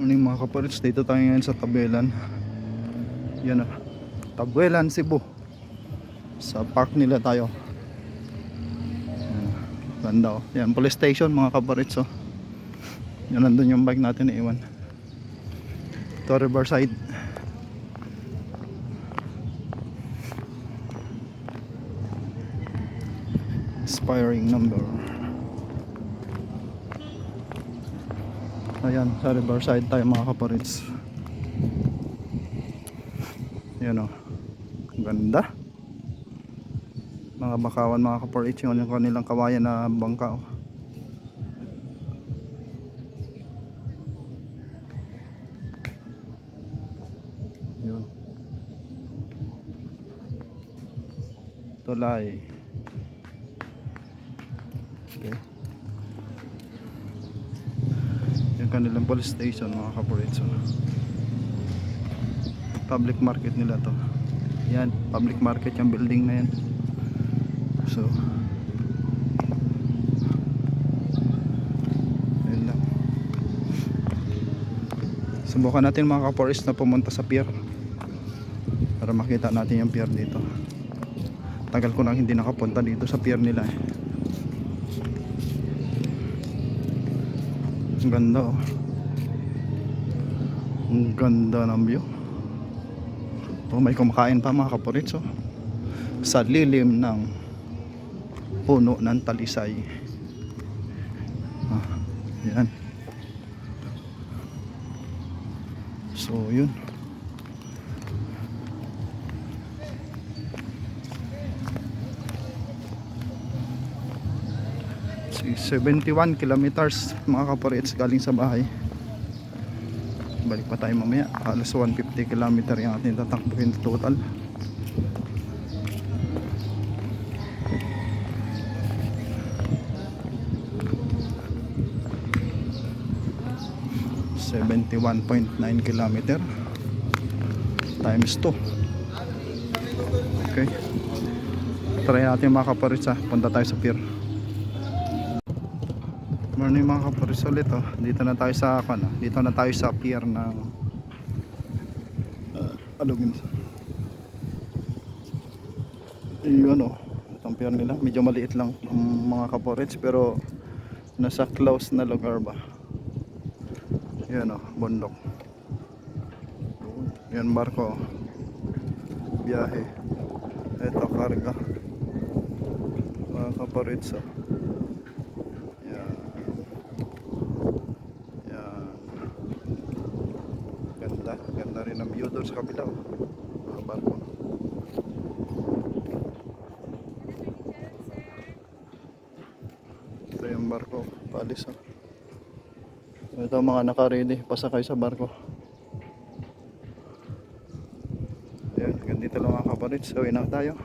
Morning mga kaparits, dito tayo ngayon sa Tabuelan. Yan o, Tabuelan, Cebu. Sa park nila tayo. Yan, ganda o. Yan, police station mga kaparits o. Yan, nandun yung bike natin na iwan. Ito, Riverside. Expiring number. Ayan, sa Riverside tayo mga kaparits. Yan o, ganda. Mga bakawan mga kaparits, yung kanilang kawayan na bangka o. Yun, tulay. Okay, yung kanilang police station mga kaparits. Public market nila to. Yan, public market yung building na yan. So yun lang. Subukan natin mga kaparits na pumunta sa pier para makita natin yung pier dito. Tagal ko nang hindi nakapunta dito sa pier nila eh. Ang ganda oh. Ang ganda ng view. Oh, may kumakain pa mga kaparits oh. Sa lilim ng puno ng talisay. Yan. So yun. Si 71 kilometers mga kaparits galing sa bahay. Balik pa tayo mamaya. Alas 150 kilometer yung ating tatakbuhin total. .9 kilometer times 2. Okay, try natin mga kaparits ha. Punta tayo sa pier. Morning mga kaparits ulit oh. Dito na tayo sa dito na tayo sa pier ng Alugin. Yun oh, itong pier nila. Medyo maliit lang mga kaparits, pero nasa close na lugar ba. Yan o, bundok. Yan barko. Biyahe. Ito karga. Mga kaparits o. Yan. Yan. Ganda. Ganda rin ang view doon sa kabila o. Mga barko. Ito yung barko. Palis o. Ito mga naka-ready pasakay sa barko. Ayan, ganito lang mga kaparits. Uwi na tayo.